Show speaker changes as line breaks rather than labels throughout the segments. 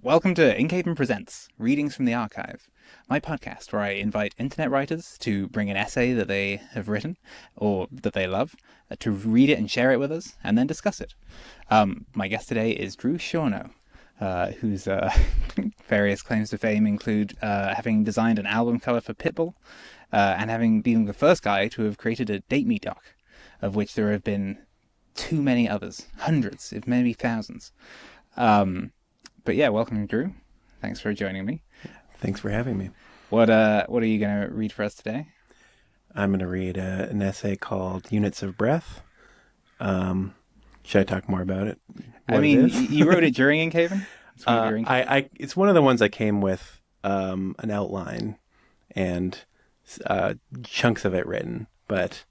Welcome to Inkhaven Presents, Readings from the Archive, my podcast where I invite internet writers to bring an essay that they have written or that they love, to read it and share it with us, and then discuss it. My guest today is Drew Schorno, whose various claims to fame include having designed an album cover for Pitbull, and having been the first guy to have created a Date Me doc, of which there have been too many others, hundreds, if maybe thousands. But yeah, welcome, Drew. Thanks for joining me.
Thanks for having me.
What are you going to read for us today?
I'm going to read an essay called Units of Breath. Should I talk more about it?
You wrote it during Inkhaven?
It's one of the ones I came with an outline and chunks of it written. But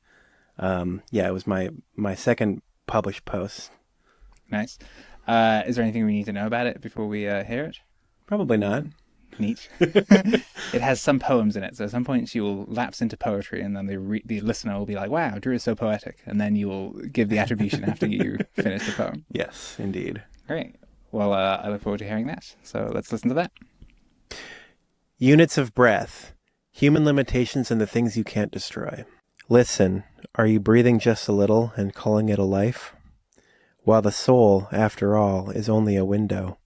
it was my second published post.
Nice. Is there anything we need to know about it before we hear it?
Probably not.
Neat. It has some poems in it, so at some point you will lapse into poetry, and then the listener will be like, wow, Drew is so poetic, and then you will give the attribution after you finish the poem.
Yes, indeed.
Great. Well, I look forward to hearing that, so let's listen to that.
Units of Breath. Human limitations and the things you can't destroy. Listen, are you breathing just a little and calling it a life? While the soul, after all, is only a window,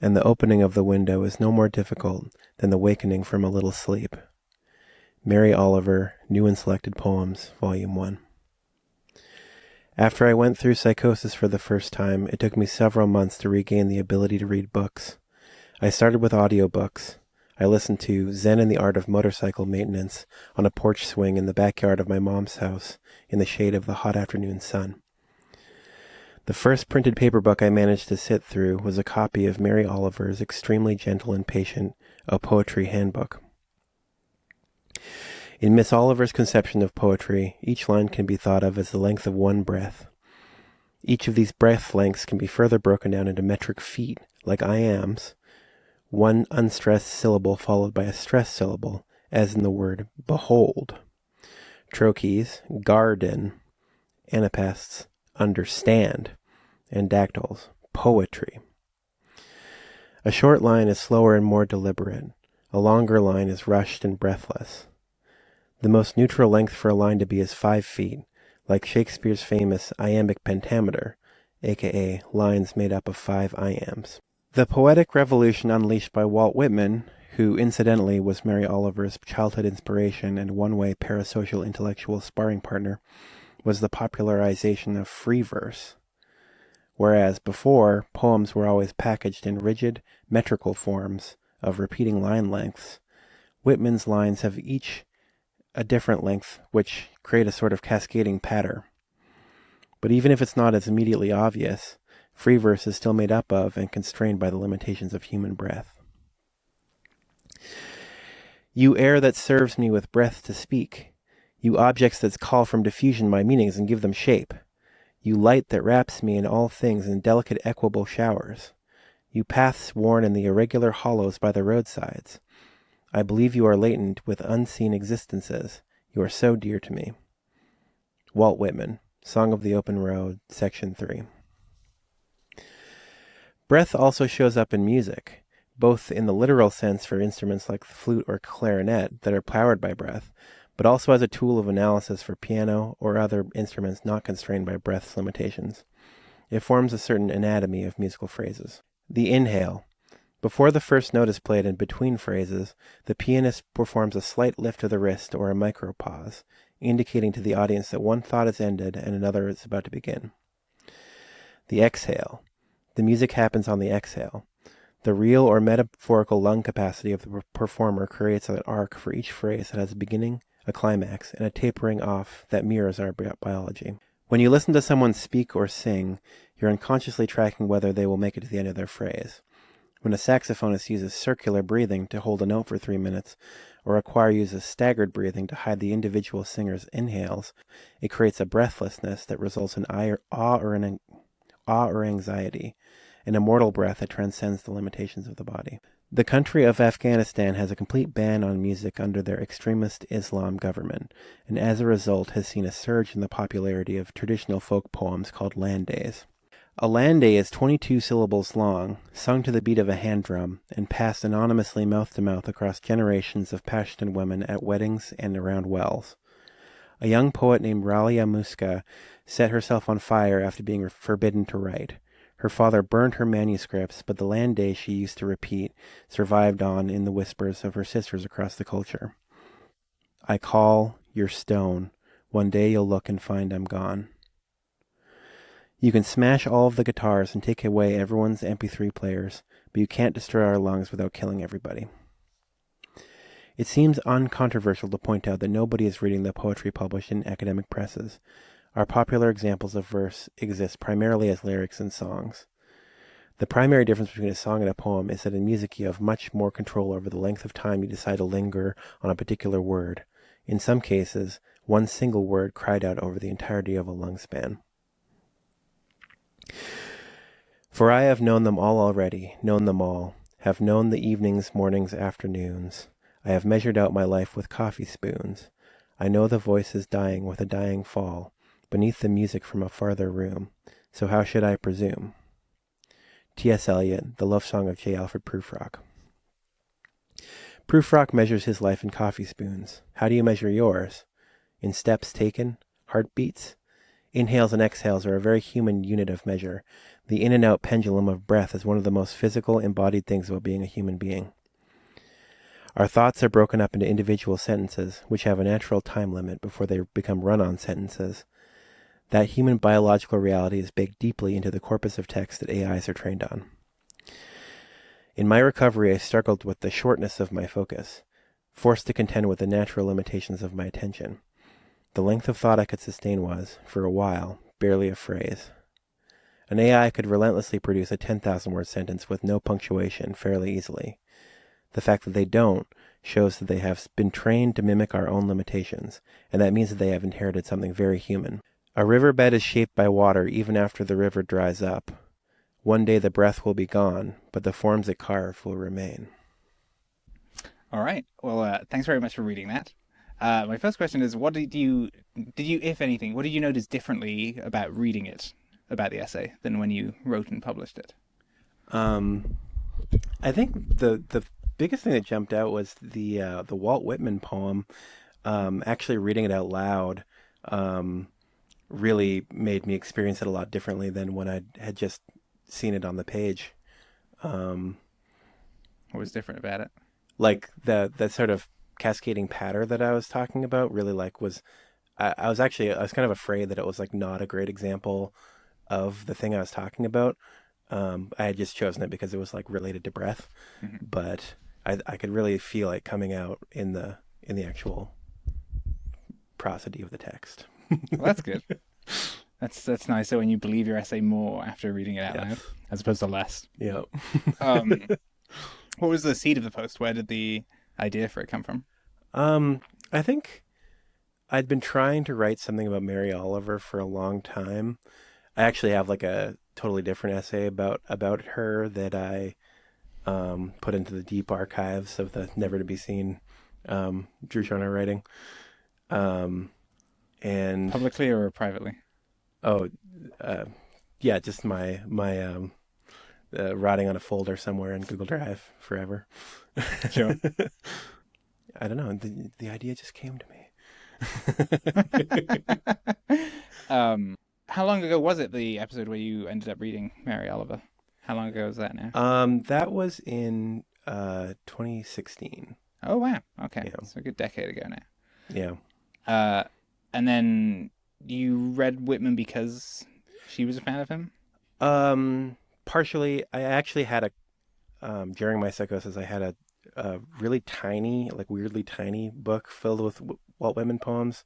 and the opening of the window is no more difficult than the wakening from a little sleep. Mary Oliver, New and Selected Poems, Volume 1. After I went through psychosis for the first time, it took me several months to regain the ability to read books. I started with audiobooks. I listened to Zen and the Art of Motorcycle Maintenance on a porch swing in the backyard of my mom's house in the shade of the hot afternoon sun. The first printed paper book I managed to sit through was a copy of Mary Oliver's Extremely Gentle and Patient, A Poetry Handbook. In Miss Oliver's conception of poetry, each line can be thought of as the length of one breath. Each of these breath lengths can be further broken down into metric feet, like I ams, one unstressed syllable followed by a stressed syllable, as in the word behold. Trochees, garden, anapaests, understand, and dactyls, poetry. A short line is slower and more deliberate. A longer line is rushed and breathless. The most neutral length for a line to be is 5 feet, like Shakespeare's famous iambic pentameter, aka lines made up of 5 iambs. The poetic revolution unleashed by Walt Whitman, who incidentally was Mary Oliver's childhood inspiration and one-way parasocial intellectual sparring partner, was the popularization of free verse. Whereas before, poems were always packaged in rigid, metrical forms of repeating line lengths, Whitman's lines have each a different length, which create a sort of cascading patter. But even if it's not as immediately obvious, free verse is still made up of and constrained by the limitations of human breath. You air that serves me with breath to speak. You objects that call from diffusion my meanings and give them shape. You light that wraps me in all things in delicate equable showers. You paths worn in the irregular hollows by the roadsides. I believe you are latent with unseen existences. You are so dear to me. Walt Whitman, Song of the Open Road, Section 3. Breath also shows up in music, both in the literal sense for instruments like the flute or clarinet that are powered by breath, but also as a tool of analysis for piano or other instruments not constrained by breath's limitations. It forms a certain anatomy of musical phrases. The inhale. Before the first note is played in between phrases, the pianist performs a slight lift of the wrist or a micropause, indicating to the audience that one thought is ended and another is about to begin. The exhale. The music happens on the exhale. The real or metaphorical lung capacity of the performer creates an arc for each phrase that has a beginning, a climax, and a tapering off that mirrors our biology. When you listen to someone speak or sing, you're unconsciously tracking whether they will make it to the end of their phrase. When a saxophonist uses circular breathing to hold a note for 3 minutes, or a choir uses staggered breathing to hide the individual singer's inhales, it creates a breathlessness that results in awe or anxiety, an immortal breath that transcends the limitations of the body. The country of Afghanistan has a complete ban on music under their extremist Islam government, and as a result has seen a surge in the popularity of traditional folk poems called land days. A land day is 22 syllables long, sung to the beat of a hand drum, and passed anonymously mouth to mouth across generations of passionate women at weddings and around wells. A young poet named Ralia Muska set herself on fire after being forbidden to write. Her father burned her manuscripts, but the land day she used to repeat survived on in the whispers of her sisters across the culture. I call, you're stone. One day you'll look and find I'm gone. You can smash all of the guitars and take away everyone's MP3 players, but you can't destroy our lungs without killing everybody. It seems uncontroversial to point out that nobody is reading the poetry published in academic presses. Our popular examples of verse exist primarily as lyrics in songs. The primary difference between a song and a poem is that in music you have much more control over the length of time you decide to linger on a particular word. In some cases, one single word cried out over the entirety of a lung span. For I have known them all already, known them all, have known the evenings, mornings, afternoons. I have measured out my life with coffee spoons. I know the voices dying with a dying fall, beneath the music from a farther room. So how should I presume? T.S. Eliot, The Love Song of J. Alfred Prufrock. Prufrock measures his life in coffee spoons. How do you measure yours? In steps taken? Heartbeats? Inhales and exhales are a very human unit of measure. The in and out pendulum of breath is one of the most physical, embodied things about being a human being. Our thoughts are broken up into individual sentences, which have a natural time limit before they become run-on sentences. That human biological reality is baked deeply into the corpus of text that AIs are trained on. In my recovery, I struggled with the shortness of my focus, forced to contend with the natural limitations of my attention. The length of thought I could sustain was, for a while, barely a phrase. An AI could relentlessly produce a 10,000-word sentence with no punctuation fairly easily. The fact that they don't shows that they have been trained to mimic our own limitations, and that means that they have inherited something very human. A riverbed is shaped by water even after the river dries up. One day the breath will be gone, but the forms it carved will remain.
All right. Well, thanks very much for reading that. My first question is, what did you, if anything, what did you notice differently about reading it, about the essay, than when you wrote and published it?
I think the biggest thing that jumped out was the Walt Whitman poem. Actually reading it out loud really made me experience it a lot differently than when I had just seen it on the page.
What was different about it?
Like the sort of cascading patter that I was talking about really was I was kind of afraid that it was like not a great example of the thing I was talking about. I had just chosen it because it was like related to breath, but I could really feel it coming out in the actual prosody of the text.
Well, that's good. That's nice. So when you believe your essay more after reading it out loud, as opposed to less.
Yeah.
What was the seed of the post? Where did the idea for it come from?
I think I'd been trying to write something about Mary Oliver for a long time. I actually have like a totally different essay about her that I put into the deep archives of the never to be seen Drew Schorno writing. And
publicly or privately?
Yeah, just my rotting on a folder somewhere in Google Drive forever.
Sure.
I don't know. The idea just came to me.
How long ago was it, the episode where you ended up reading Mary Oliver? How long ago was that now?
That was in 2016.
Oh, wow. Okay.
Yeah.
So a good decade ago now.
Yeah.
And then you read Whitman because she was a fan of him?
Partially. I actually had during my psychosis, I had a really tiny, like weirdly tiny book filled with Walt Whitman poems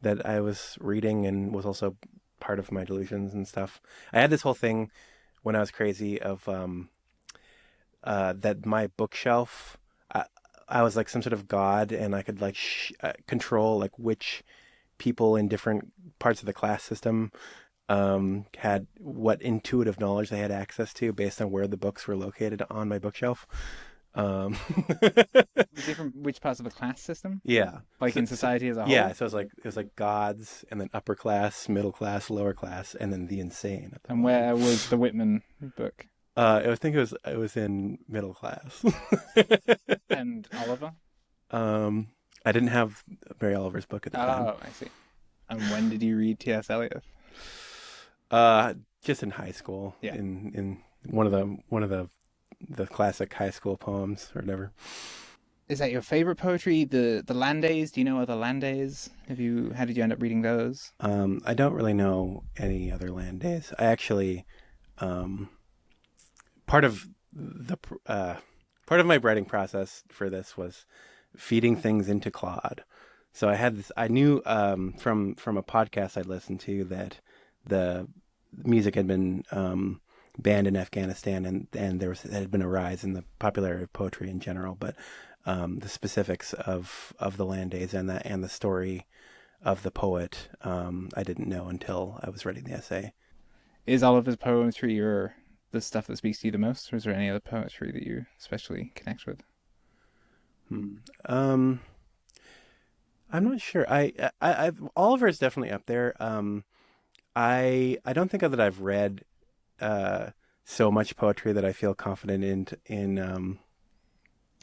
that I was reading and was also part of my delusions and stuff. I had this whole thing when I was crazy of that my bookshelf, I was like some sort of god, and I could like control like which people in different parts of the class system had what intuitive knowledge they had access to based on where the books were located on my bookshelf. Um,
Different which parts of the class system?
yeah.
Like
So,
in society as a
yeah,
whole?
so it was like gods, and then upper class, middle class, lower class, and then the insane at the
And
bottom.
where was the Whitman book?
I think it was in middle class.
And Oliver?
um, I didn't have Mary Oliver's book at the time.
Oh, I see. And when did you read T.S. Eliot?
Uh, just in high school,
Yeah.
in one of the classic high school poems or whatever.
Is that your favorite poetry? The Landays? Do you know other Landays? How did you end up reading those?
I don't really know any other land days. I actually, um, part of the part of my writing process for this was feeding things into Claude. So I had this. I knew from a podcast I'd listened to that the music had been banned in Afghanistan, and there had been a rise in the popularity of poetry in general. But the specifics of the land days and the story of the poet, I didn't know until I was writing the essay.
Is Oliver's poetry your the stuff that speaks to you the most, or is there any other poetry that you especially connect with?
Hmm. Um, I'm not sure. Oliver is definitely up there. I don't think that I've read uh, so much poetry that I feel confident in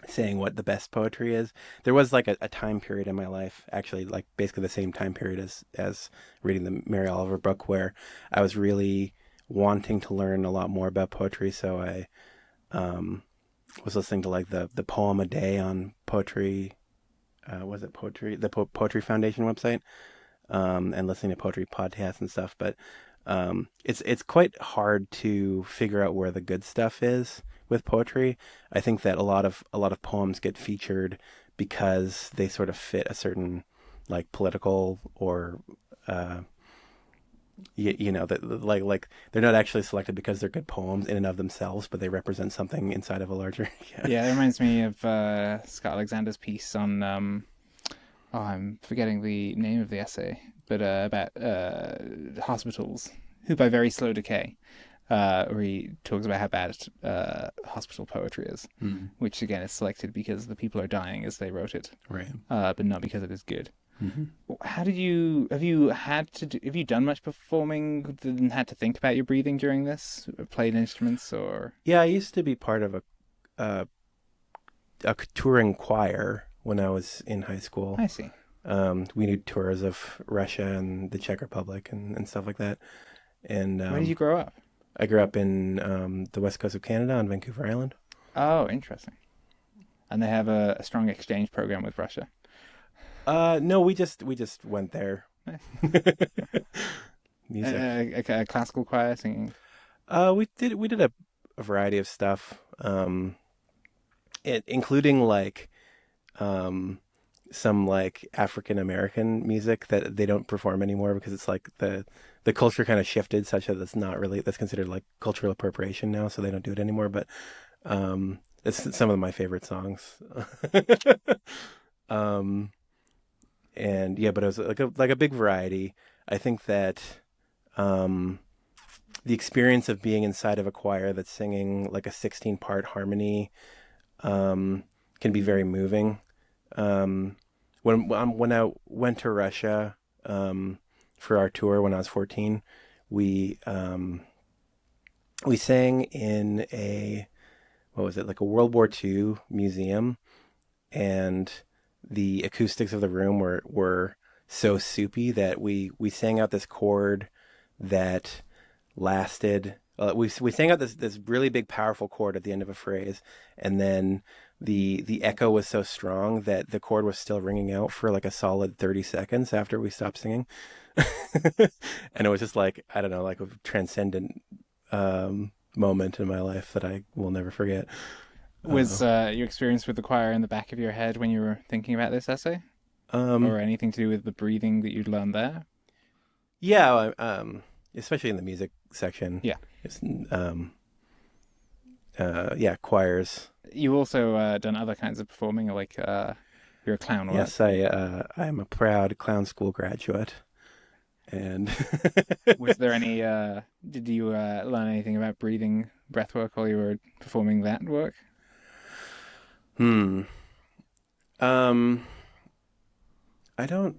saying what the best poetry is. There was like a time period in my life, actually, like basically the same time period as reading the Mary Oliver book, where I was really wanting to learn a lot more about poetry. So I um, was listening to like the poem a day on poetry. Was it poetry? The Poetry Foundation website, and listening to poetry podcasts and stuff. But it's quite hard to figure out where the good stuff is with poetry. I think that a lot of poems get featured because they sort of fit a certain like political or uh, that like they're not actually selected because they're good poems in and of themselves, but they represent something inside of a larger. Yeah.
Yeah, it reminds me of Scott Alexander's piece on oh, I'm forgetting the name of the essay, but about hospitals who by very slow decay, where he talks about how bad hospital poetry is,
Mm,
which again is selected because the people are dying as they wrote it,
right.
but not because it is good.
Hmm.
How did you have you done much performing and had to think about your breathing during this? Played instruments or
Yeah, I used to be part of a a touring choir when I was in high school.
I see.
We did tours of Russia and the Czech Republic and stuff like that. And
Where did you grow up?
I grew up in the west coast of Canada on Vancouver Island.
Oh, interesting. And they have a strong exchange program with Russia.
No, we just went there.
Nice.
Music.
A classical choir singing.
We did a variety of stuff. Including like um some like African American music that they don't perform anymore because it's like the culture kind of shifted such that that's considered like cultural appropriation now, so they don't do it anymore. But it's some of my favorite songs. um, and yeah, but it was like a big variety. I think that um, the experience of being inside of a choir that's singing like a 16-part harmony can be very moving. Um, when I went to Russia for our tour when I was 14, we we sang in a what was it, like a World War II museum, and the acoustics of the room were so soupy that we sang out this chord that lasted. We sang out this really big powerful chord at the end of a phrase, and then the echo was so strong that the chord was still ringing out for like a solid 30 seconds after we stopped singing. And it was just like, I don't know, like a transcendent moment in my life that I will never forget.
Was your experience with the choir in the back of your head when you were thinking about this essay,
Um,
or anything to do with the breathing that you'd learned there?
yeah, especially in the music section,
Yeah.
it's yeah, choirs.
You also done other kinds of performing, like you're a clown, what?
Yes, I'm a proud clown school graduate, and
Was there any? Did you learn anything about breathing, breath work while you were performing that work?
Hmm. Um, I don't.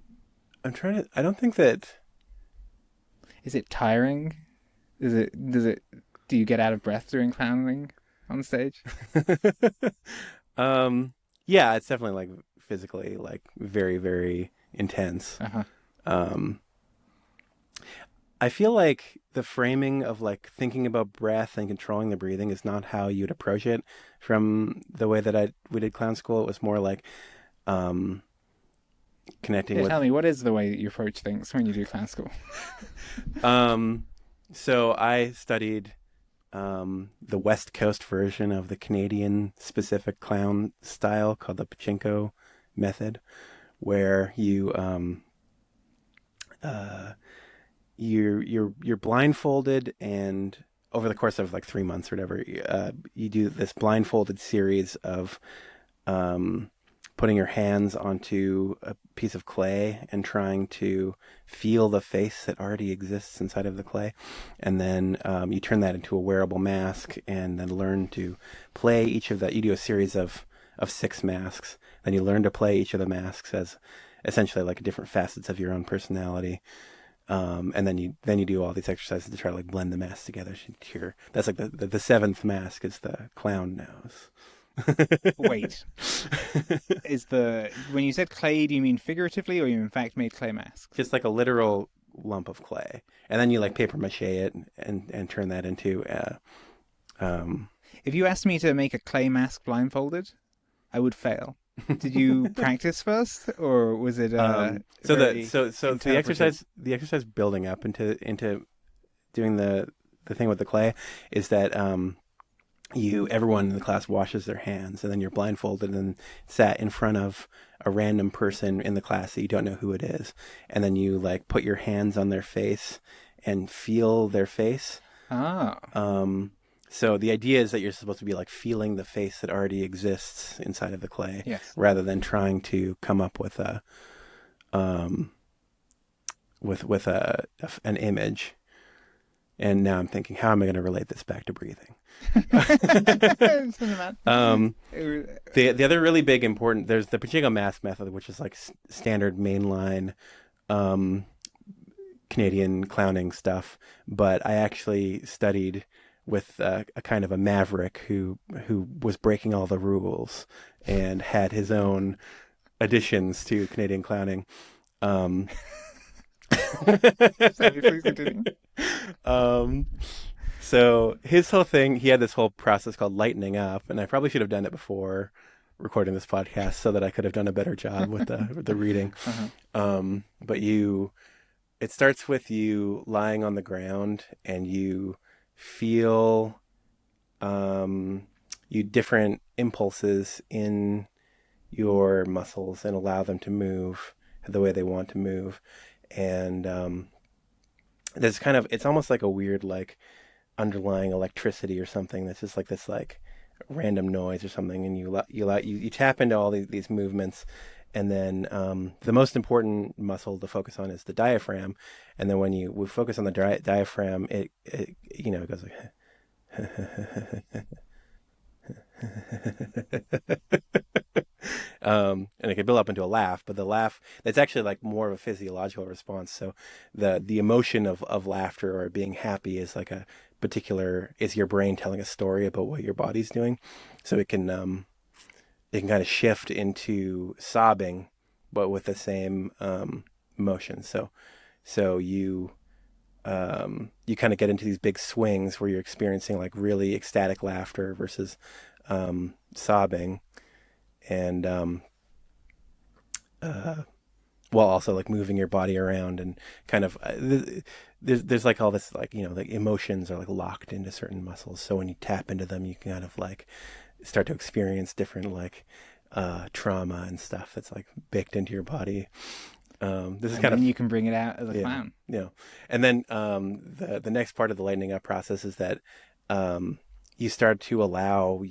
I'm trying to. I don't think that.
Is it tiring? Is it does it do you get out of breath during clowning on stage?
um. Yeah, it's definitely like physically like very very intense.
Uh-huh.
Um. I feel like the framing of like thinking about breath and controlling the breathing is not how you'd approach it from the way that we did clown school. It was more like um connecting
Yeah,
with
tell me, what is the way that you approach things when you do clown school?
um so I studied the West Coast version of the Canadian specific clown style called the pachinko method, where uh you're blindfolded, and over the course of like 3 months or whatever, you do this blindfolded series of um, putting your hands onto a piece of clay and trying to feel the face that already exists inside of the clay, and then you turn that into a wearable mask, and then learn to play each of that. You do a series of 6 masks, then you learn to play each of the masks as essentially like different facets of your own personality, and then you do all these exercises to try to like blend the masks together. That's like the seventh mask is the clown nose.
Wait, is the when you said clay, do you mean figuratively or you in fact made clay masks?
Just like a literal lump of clay, and then you like paper mache it and turn that into um.
If you asked me to make a clay mask blindfolded, I would fail. Did you practice first, or was it
So
very
the
interpretive?
exercise building up into doing the thing with the clay is that everyone in the class washes their hands, and then you're blindfolded and sat in front of a random person in the class that you don't know who it is, and then you like put your hands on their face and feel their face.
Ah,
um so the idea is that you're supposed to be like feeling the face that already exists inside of the clay,
yes.
rather than trying to come up with a um with an image. And now I'm thinking, how am I going to relate this back to breathing? um, the other really big important, there's the pachinko mask method, which is like standard mainline um, Canadian clowning stuff. But I actually studied with a kind of a maverick who was breaking all the rules and had his own additions to Canadian clowning. Um,
Sorry, please continue.
um, so his whole thing, he had this whole process called lightening up, and I probably should have done it before recording this podcast so that I could have done a better job with the reading.
Uh-huh.
But it starts with you lying on the ground, and you feel you different impulses in your muscles and allow them to move the way they want to move. And there's kind of, it's almost like a weird like underlying electricity or something that's just like this like random noise or something, and you tap into all these movements. And then the most important muscle to focus on is the diaphragm, and then when we focus on the diaphragm, it it goes like and it can build up into a laugh, but the laugh, that's actually like more of a physiological response. So the emotion of laughter or being happy is like a particular, is your brain telling a story about what your body's doing. So it can kind of shift into sobbing, but with the same motion. So you kind of get into these big swings where you're experiencing like really ecstatic laughter versus sobbing, and uh, while also like moving your body around, and kind of there's like all this like like emotions are like locked into certain muscles. So when you tap into them, you can kind of like start to experience different like trauma and stuff that's like baked into your body. This is
And
kind
then
of
you can bring it out as a
yeah,
clown.
yeah. And then the next part of the lightening up process is that you start to allow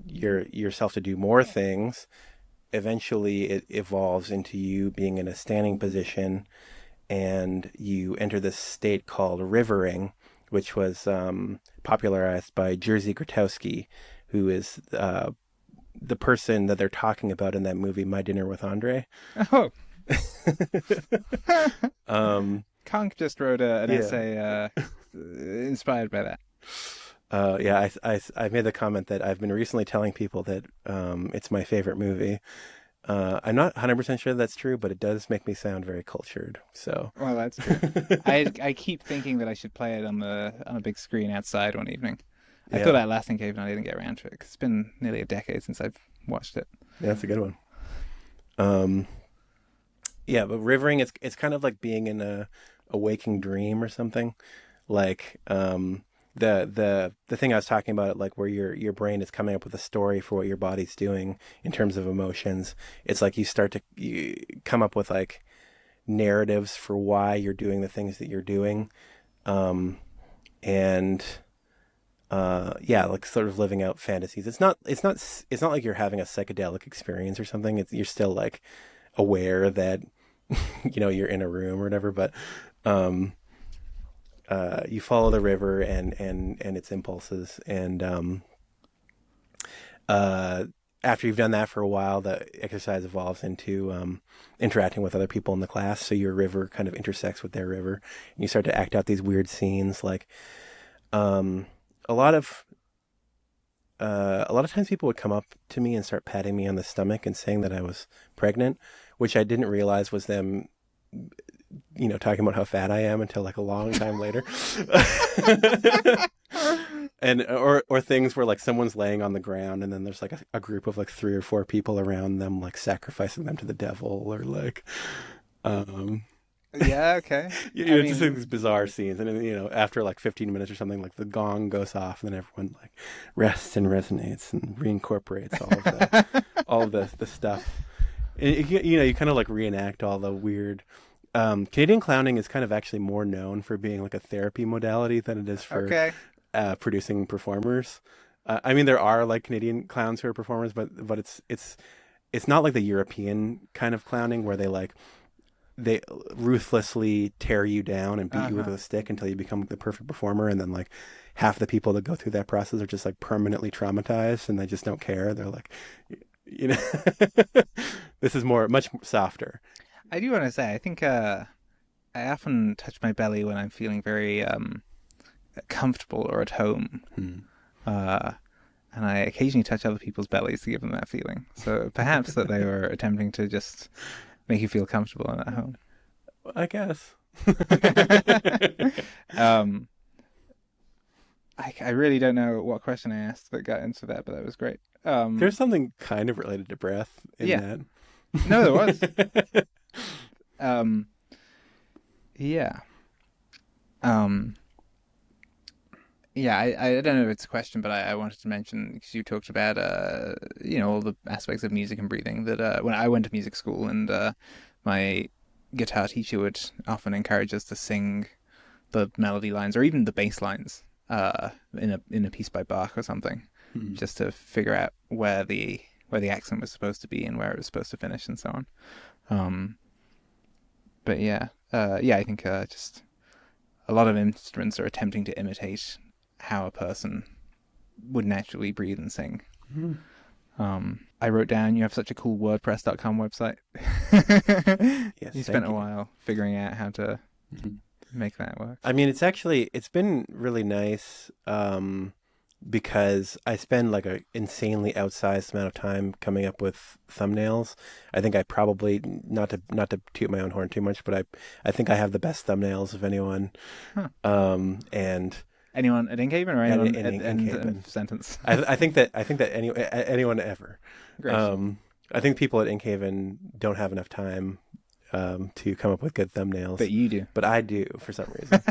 yourself to do more things. Eventually, it evolves into you being in a standing position, and you enter this state called rivering, which was popularized by Jerzy Grotowski, who is the person that they're talking about in that movie, My Dinner with Andre.
Oh,
um,
Conk just wrote an
yeah.
essay inspired by that.
Yeah, I made the comment that I've been recently telling people that it's my favorite movie. I'm not 100% sure that's true, but it does make me sound very cultured. So,
Well, that's true. I keep thinking that I should play it on a big screen outside one evening. I thought
yeah,
that last in Cave, and I didn't get around to it 'cause it's been nearly a decade since I've watched it.
yeah, that's a good one. Um, yeah, but rivering, it's kind of like being in a waking dream or something. Like the thing I was talking about, like where your brain is coming up with a story for what your body's doing in terms of emotions. It's like you come up with like narratives for why you're doing the things that you're doing, and yeah, like sort of living out fantasies. It's not like you're having a psychedelic experience or something. You're still like aware that you're in a room or whatever, but you follow the river and its impulses, and after you've done that for a while, the exercise evolves into interacting with other people in the class. So your river kind of intersects with their river, and you start to act out these weird scenes. Like a lot of times people would come up to me and start patting me on the stomach and saying that I was pregnant, which I didn't realize was them, talking about how fat I am until like a long time later. And or things where like someone's laying on the ground and then there's like a group of like 3 or 4 people around them, like sacrificing them to the devil, or like
Yeah, okay.
just like these bizarre scenes. And then, after like 15 minutes or something, like the gong goes off and then everyone like rests and resonates and reincorporates all of the stuff. And, you kind of like reenact all the weird. Canadian clowning is kind of actually more known for being like a therapy modality than it is for producing performers. I mean, there are like Canadian clowns who are performers, but it's not like the European kind of clowning where they ruthlessly tear you down and beat you with a stick until you become the perfect performer, and then like half the people that go through that process are just like permanently traumatized and they just don't care. They're like, this is much softer.
I do want to say, I think I often touch my belly when I'm feeling very comfortable or at home. And I occasionally touch other people's bellies to give them that feeling. So perhaps that they were attempting to just make you feel comfortable and at home.
I guess.
I really don't know what question I asked that got into that, but that was great.
There's something kind of related to breath in that.
No, there was. Yeah. Yeah, I don't know if it's a question, but I wanted to mention, because you talked about, all the aspects of music and breathing, that when I went to music school, and my guitar teacher would often encourage us to sing the melody lines or even the bass lines in a piece by Bach or something, just to figure out where the accent was supposed to be and where it was supposed to finish and so on. But yeah, I think just a lot of instruments are attempting to imitate how a person would naturally breathe and sing. I wrote down, you have such a cool WordPress.com website.
Yes,
you spent a while figuring out how to make that work.
I mean, it's been really nice because I spend like an insanely outsized amount of time coming up with thumbnails. I think I probably, not to toot my own horn too much, but I think I have the best thumbnails of anyone. And
anyone at Inkhaven or anyone
in
at end
Inkhaven.
of sentence?
I think that anyone ever.
Great.
I think people at Inkhaven don't have enough time to come up with good thumbnails.
But you do.
But I do for some reason.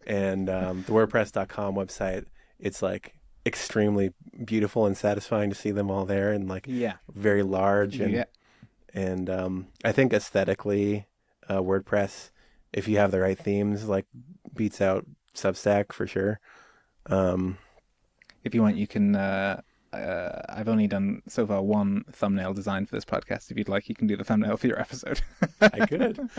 And the WordPress.com website, it's like extremely beautiful and satisfying to see them all there, and like very large. And I think aesthetically, WordPress, if you have the right themes, like beats out Substack for sure.
If you want, you can. I've only done so far one thumbnail design for this podcast. If you'd like, you can do the thumbnail for your episode.
I could.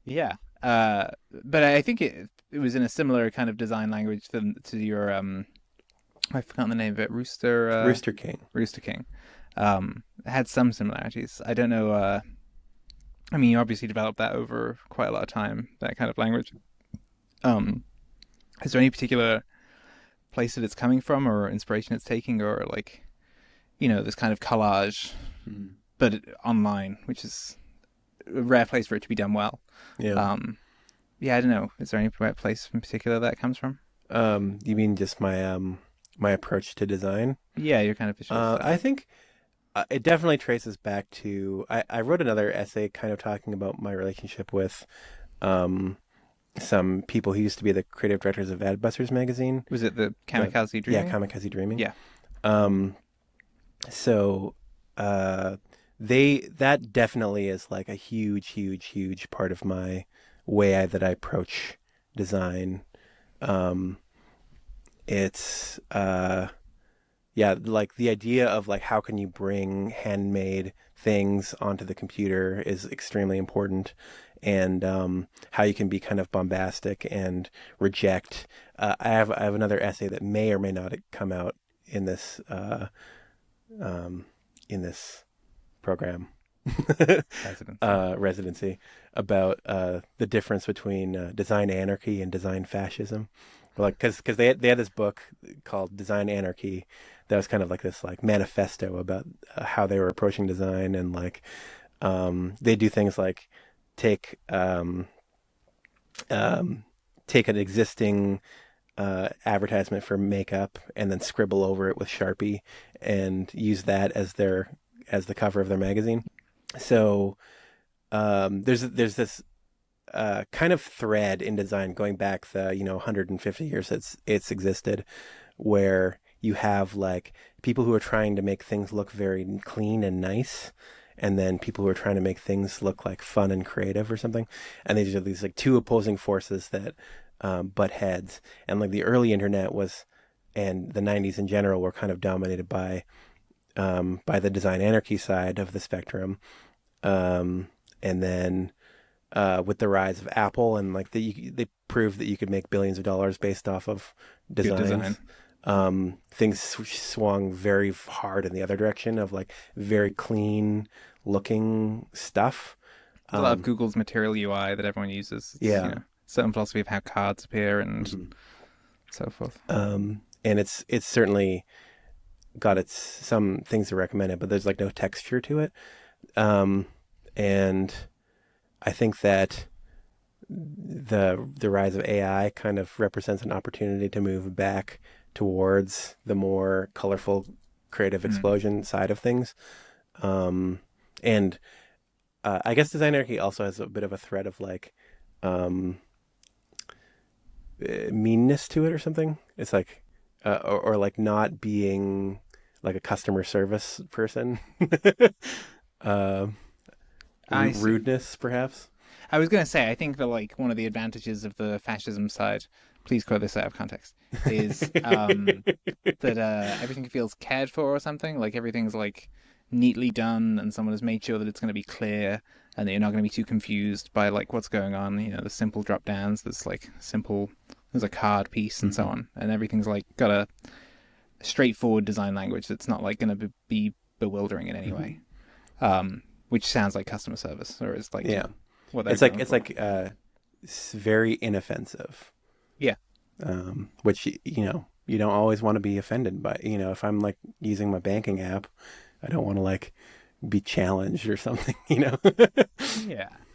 Yeah, but I think it was in a similar kind of design language to your I've forgotten the name of it.
Rooster King.
Rooster King. It had some similarities. I don't know. I mean, you obviously developed that over quite a lot of time. That kind of language. Um, is there any particular place that it's coming from, or inspiration it's taking, or like, this kind of collage, but online, which is a rare place for it to be done well.
Yeah.
Yeah, I don't know. Is there any place in particular that comes from?
You mean just my approach to design?
Yeah, your kind of visual style.
I think it definitely traces back to I wrote another essay kind of talking about my relationship with some people who used to be the creative directors of Adbusters magazine.
Was it the Kamikaze Dreaming?
Yeah, Kamikaze Dreaming.
Yeah.
So that definitely is like a huge, huge, huge part of my way that I approach design. It's yeah, like the idea of like how can you bring handmade things onto the computer is extremely important, and how you can be kind of bombastic and reject. I have another essay that may or may not come out in this program residency about the difference between design anarchy and design fascism. Like, because they had this book called Design Anarchy that was kind of like this like manifesto about how they were approaching design, and like they do things like take take an existing advertisement for makeup and then scribble over it with Sharpie and use that as the cover of their magazine. So there's this kind of thread in design going back the 150 years it's existed, where you have like people who are trying to make things look very clean and nice, and then people who are trying to make things look like fun and creative or something, and these are these like two opposing forces that butt heads. And like the early internet was, and the 90s in general, were kind of dominated by the design anarchy side of the spectrum, and then with the rise of Apple, and like they proved that you could make billions of dollars based off of designs.
Good design.
Things swung very hard in the other direction of like very clean looking stuff.
There's a lot of Google's Material UI that everyone uses. It's, certain philosophy of how cards appear and so forth.
And it's certainly got some things to recommend it, but there's like no texture to it. And I think that the rise of AI kind of represents an opportunity to move back towards the more colorful creative explosion side of things. And I guess design anarchy also has a bit of a thread of like meanness to it or something. It's like or like not being like a customer service person. Rudeness, perhaps.
I was going to say, I think that like one of the advantages of the fascism side, please quote this out of context, is that everything feels cared for or something. Like everything's like neatly done, and someone has made sure that it's going to be clear, and that you're not going to be too confused by like what's going on. The simple drop downs. There's a card piece and so on, and everything's like got a straightforward design language that's not like going to be bewildering in any way. Which sounds like customer service, or it's like what
it's like it's very inoffensive.
Yeah.
Which you don't always want to be offended by. If I'm like using my banking app, I don't want to like be challenged or something.
Yeah,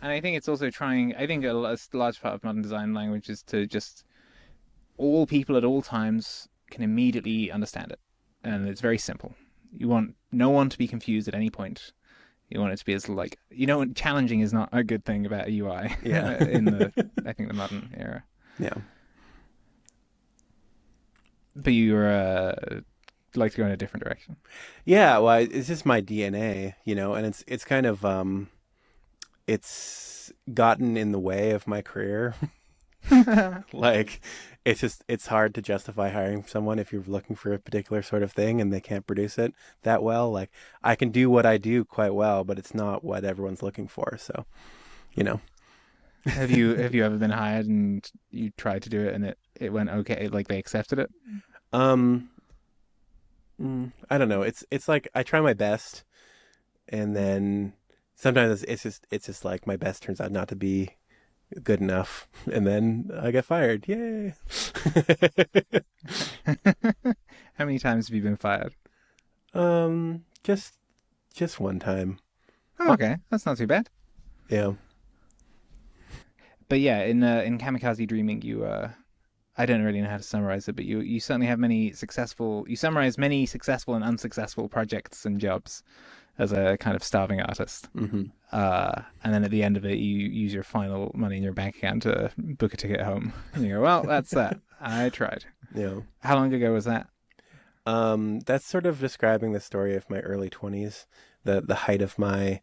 and I think it's also trying. I think a large part of modern design language is to just all people at all times can immediately understand it, and it's very simple. You want no one to be confused at any point. You want it to be as like challenging is not a good thing about a UI.
Yeah.
in I think the modern era.
Yeah.
But you're like to go in a different direction.
Yeah, well, it's just my DNA, and it's kind of it's gotten in the way of my career. Like it's hard to justify hiring someone if you're looking for a particular sort of thing and they can't produce it that well. Like I can do what I do quite well, but it's not what everyone's looking for. So,
Have you ever been hired and you tried to do it and it went okay? Like they accepted it?
I don't know. It's like I try my best, and then sometimes it's just like my best turns out not to be good enough, and then I get fired. Yay!
How many times have you been fired?
Just one time.
Oh, okay, that's not too bad.
Yeah.
But yeah, in Kamikaze Dreaming, I don't really know how to summarize it, but you certainly have many successful. You summarize many successful and unsuccessful projects and jobs as a kind of starving artist.
hmm
And then at the end of it, you use your final money in your bank account to book a ticket home. And you go, well, that's that. I tried.
Yeah.
How long ago was that?
That's sort of describing the story of my early 20s, the height of my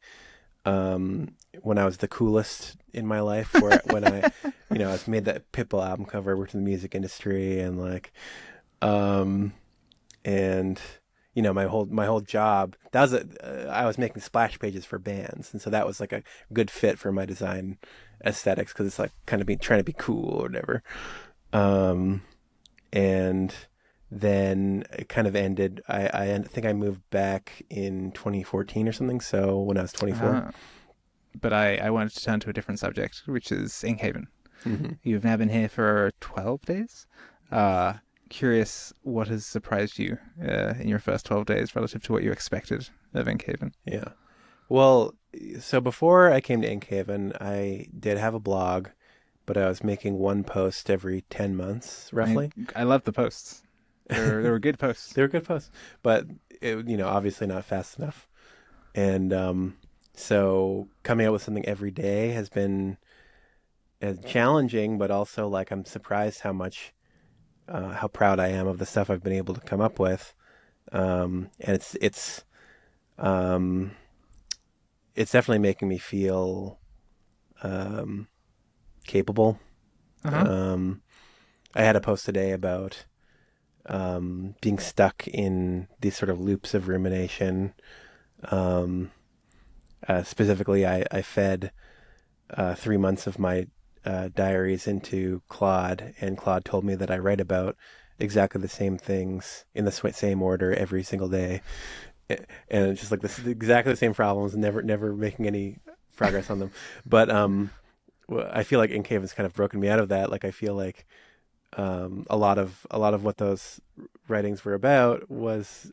when I was the coolest in my life, where when I was made that Pitbull album cover, worked in the music industry, and like um and my whole job, that was I was making splash pages for bands, and so that was like a good fit for my design aesthetics, because it's like kind of trying to be cool or whatever. Um and then it kind of ended. I think I moved back in 2014 or something, so when I was 24.
Uh, but I wanted to turn to a different subject, which is Inkhaven.
hmm
You've now been here for 12 days. Uh, Curious what has surprised you in your first 12 days relative to what you expected of Inkhaven.
Yeah. Well, so before I came to Inkhaven, I did have a blog, but I was making one post every 10 months,
I,
roughly.
I love the posts. They were good posts.
They were good posts, but obviously not fast enough. And so coming out with something every day has been challenging, but also like I'm surprised how proud I am of the stuff I've been able to come up with. And um, it's definitely making me feel um, capable.
Uh huh.
Um, I had a post today about being stuck in these sort of loops of rumination. Um, Specifically, I fed 3 months of my diaries into Claude, and Claude told me that I write about exactly the same things in the same order every single day, and it's just like this exactly the same problems, never making any progress on them. But I feel like Inkhaven's kind of broken me out of that. Like I feel like a lot of what those writings were about was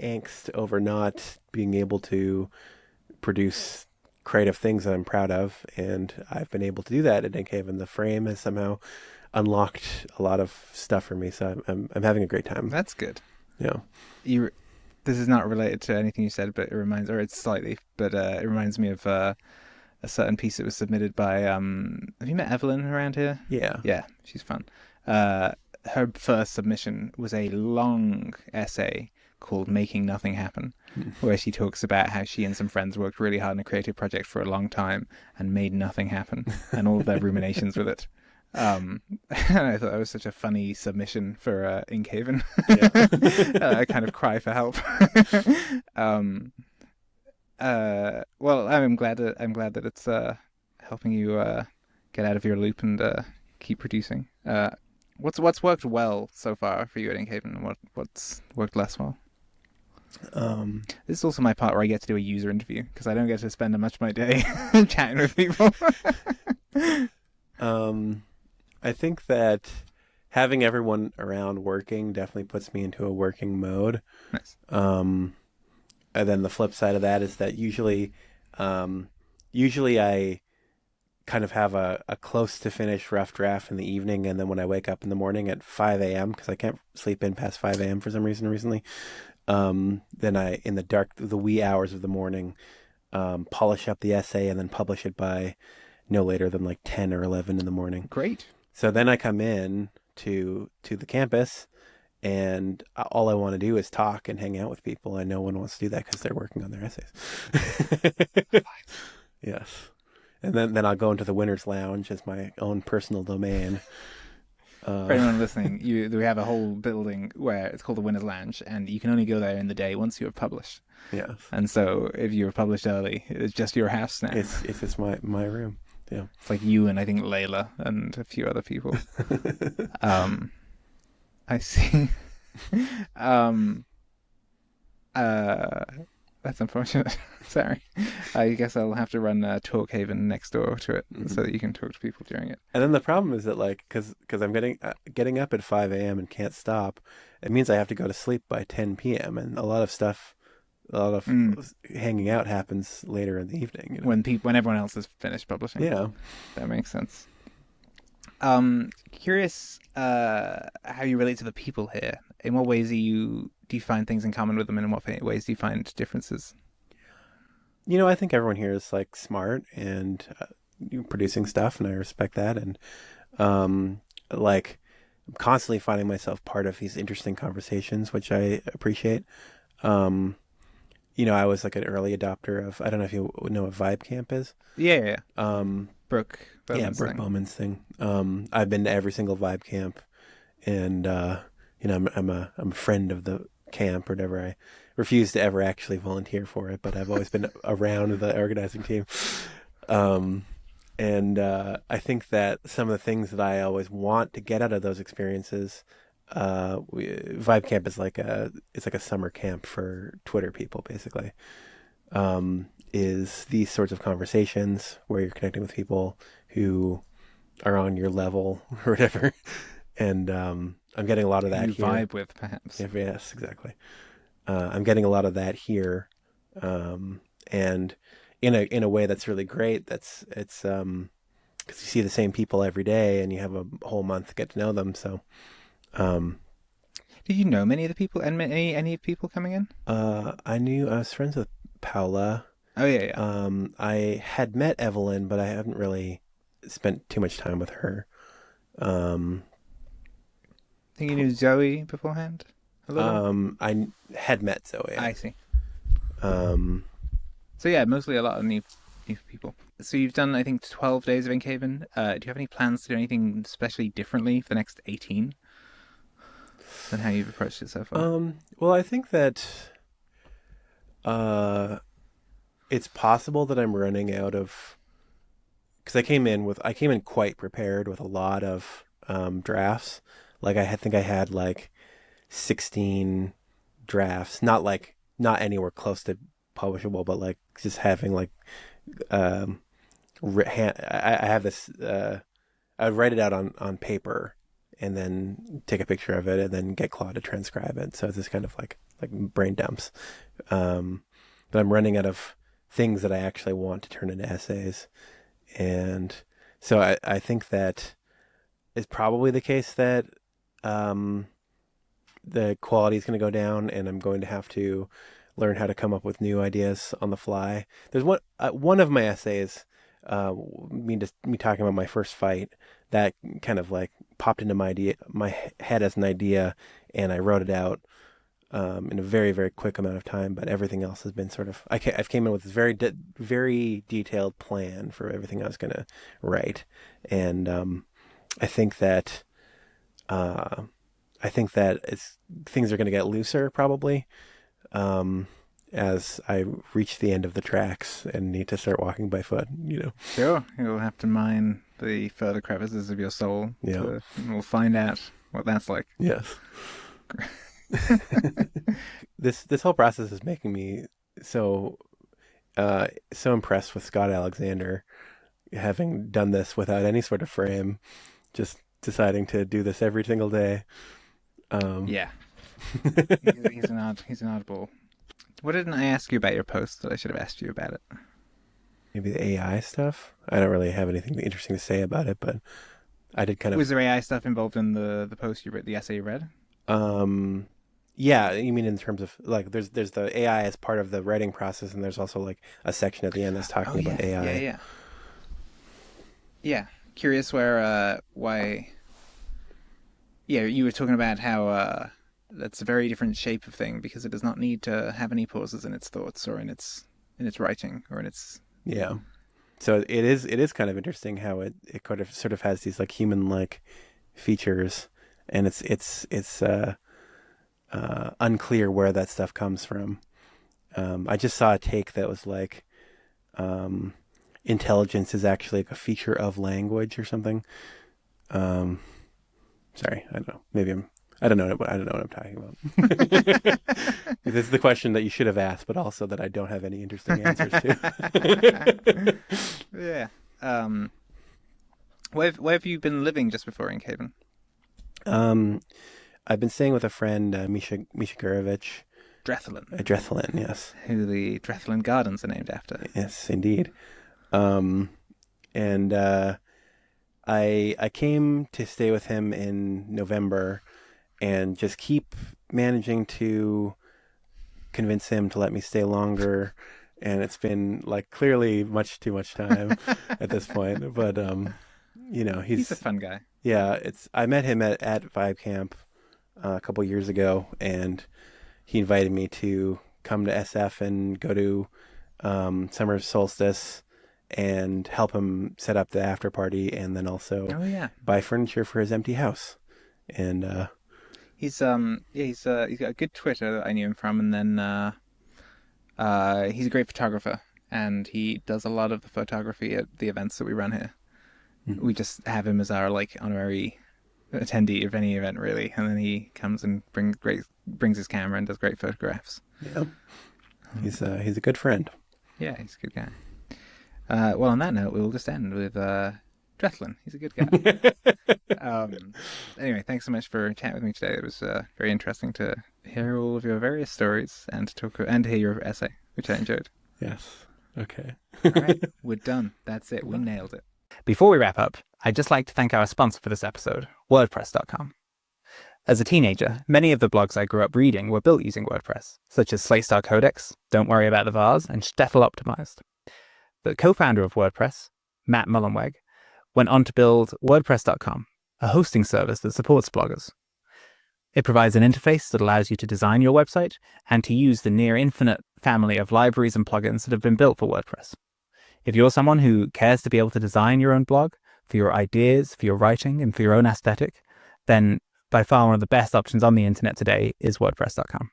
angst over not being able to produce creative things that I'm proud of, and I've been able to do that at Inkhaven. The frame has somehow unlocked a lot of stuff for me, so I'm having a great time.
That's good.
Yeah.
You. This is not related to anything you said, but it reminds, or it's slightly, but it reminds me of a certain piece that was submitted by. Have you met Evelyn around here?
Yeah.
Yeah, she's fun. Uh, Her first submission was a long essay called "Making Nothing Happen," where she talks about how she and some friends worked really hard on a creative project for a long time and made nothing happen, and all of their ruminations with it. And I thought that was such a funny submission for Inkhaven.
Yeah.
A kind of cry for help. um, well, I'm glad that it's helping you get out of your loop and keep producing. What's worked well so far for you at Inkhaven, and what's worked less well?
Um,
This is also my part where I get to do a user interview because I don't get to spend much of my day chatting with people.
um, I think that having everyone around working definitely puts me into a working mode.
Nice.
And then the flip side of that is that um, usually I kind of have a close to finish rough draft in the evening, and then when I wake up in the morning at 5 a.m., because I can't sleep in past 5 a.m. for some reason recently, then in the wee hours of the morning, polish up the essay and then publish it by no later than like 10 or 11 in the morning.
Great.
So then I come in to the campus, and all I want to do is talk and hang out with people, and no one wants to do that because they're working on their essays. Yes. And then I'll go into the winner's lounge as my own personal domain.
For anyone listening, we have a whole building where it's called the Winner's Lounge, and you can only go there in the day once you have published.
Yes.
And so if you have published early, it's just your house now.
It's just my room. Yeah.
It's like you and I think Layla and a few other people. I see. Uh, that's unfortunate. Sorry. I guess I'll have to run Talkhaven next door to it
Hmm.
so that you can talk to people during it.
And then the problem is that like because I'm getting up at 5 a.m. and can't stop, it means I have to go to sleep by 10 p.m. and a lot of
Mm.
hanging out happens later in the evening.
When everyone else has finished publishing.
Yeah.
That makes sense. Curious how you relate to the people here. In what ways do you find things in common with them, and in what ways do you find differences?
I think everyone here is like smart and producing stuff, and I respect that. And like, I'm constantly finding myself part of these interesting conversations, which I appreciate. Um, I was like an early adopter of. I don't know if you know what Vibe Camp is.
Yeah, yeah, yeah.
Um,
Brooke
yeah,
Bowman's
Brooke
thing.
Bowman's thing. I've been to every single Vibe Camp, and I'm a friend of the camp or whatever. I refuse to ever actually volunteer for it, but I've always been around the organizing team. Um, and I think that some of the things that I always want to get out of those experiences, Vibe Camp is it's like a summer camp for Twitter people, basically. Is these sorts of conversations where you're connecting with people who are on your level or whatever, and I'm getting a lot of that
You
here.
vibe with, perhaps.
Yeah, yes, exactly. I'm getting a lot of that here, and in a way that's really great. It's because you see the same people every day, and you have a whole month to get to know them. So, um,
Did you know many of the people and any people coming in?
I was friends with Paula.
Oh yeah, yeah.
I had met Evelyn, but I haven't really spent too much time with her. Um,
I think you knew Zoe beforehand a little.
I had met Zoe.
I see.
Um,
So yeah, mostly a lot of new people. So you've done, I think, 12 days of Inkhaven. Do you have any plans to do anything especially differently for the next 18 than how you've approached it so far?
well, I think that uh, it's possible that I'm running out of because I came in quite prepared with a lot of drafts. Like think I had like 16 drafts, not anywhere close to publishable, but like just having like um, I have this. I would write it out on paper and then take a picture of it and then get Claude to transcribe it. So it's this kind of like brain dumps. Um, but I'm running out of things that I actually want to turn into essays, and so I think that it's probably the case that um, the quality is going to go down, and I'm going to have to learn how to come up with new ideas on the fly. There's one of my essays, me talking about my first fight, that kind of like popped into my head as an idea, and I wrote it out in a very very quick amount of time. But everything else has been sort of I've came in with this very detailed plan for everything I was going to write, and I think that uh, things are going to get looser probably um, as I reach the end of the tracks and need to start walking by foot.
Sure, you'll have to mine the further crevices of your soul
Yeah.
and we'll find out what that's like.
Yes. This whole process is making me so so impressed with Scott Alexander, having done this without any sort of frame, just deciding to do this every single day. Um,
Yeah, he's an oddball. What didn't I ask you about your post that I should have asked you about it?
Maybe the AI stuff. I don't really have anything interesting to say about it, but I did kind
Was
of.
there AI stuff involved in the post you read, the essay you read?
Um, yeah, you mean in terms of like there's the AI as part of the writing process, and there's also like a section at the end that's
Oh
talking about
yeah, yeah,
AI.
yeah, yeah. Curious why. Yeah, you were talking about how that's a very different shape of thing because it does not need to have any pauses in its thoughts or in its writing or in its.
Yeah. So it is kind of interesting how it kind of sort of has these like human like features, and it's unclear where that stuff comes from. I just saw a take that was like um, intelligence is actually like a feature of language or something. Um, sorry, I don't know. Maybe I'm I don't know what I'm talking about. This is the question that you should have asked, but also that I don't have any interesting answers to.
Yeah. Where have you been living just before Inkhaven?
I've been staying with a friend, Misha Gurevich.
Drethelin.
Drethelin, yes.
Who the Drethelin Gardens are named after.
Yes, indeed. And I came to stay with him in November and just keep managing to convince him to let me stay longer. And it's been like clearly much too much time at this point. But, he's
a fun guy.
Yeah, I met him at Vibe Camp a couple years ago, and he invited me to come to SF and go to Summer Solstice and help him set up the after party, and then also buy furniture for his empty house. And
he's got a good Twitter that I knew him from, and then he's a great photographer, and he does a lot of the photography at the events that we run here. Mm-hmm. We just have him as our honorary attendee of any event, really, and then he comes and brings his camera and does great photographs.
Yeah, he's a good friend.
Yeah, he's a good guy. Well, on that note, we will just end with Drethelin. He's a good guy. Anyway, thanks so much for chatting with me today. It was very interesting to hear all of your various stories and to hear your essay, which I enjoyed.
Yes. Okay.
All right, we're done. That's it. We nailed it. Before we wrap up, I'd just like to thank our sponsor for this episode, WordPress.com. As a teenager, many of the blogs I grew up reading were built using WordPress, such as Slaystar Codex, Don't Worry About the Vase, and Shtetl Optimized. The co-founder of WordPress, Matt Mullenweg, went on to build WordPress.com, a hosting service that supports bloggers. It provides an interface that allows you to design your website and to use the near infinite family of libraries and plugins that have been built for WordPress. If you're someone who cares to be able to design your own blog, for your ideas, for your writing, and for your own aesthetic, then by far one of the best options on the internet today is WordPress.com.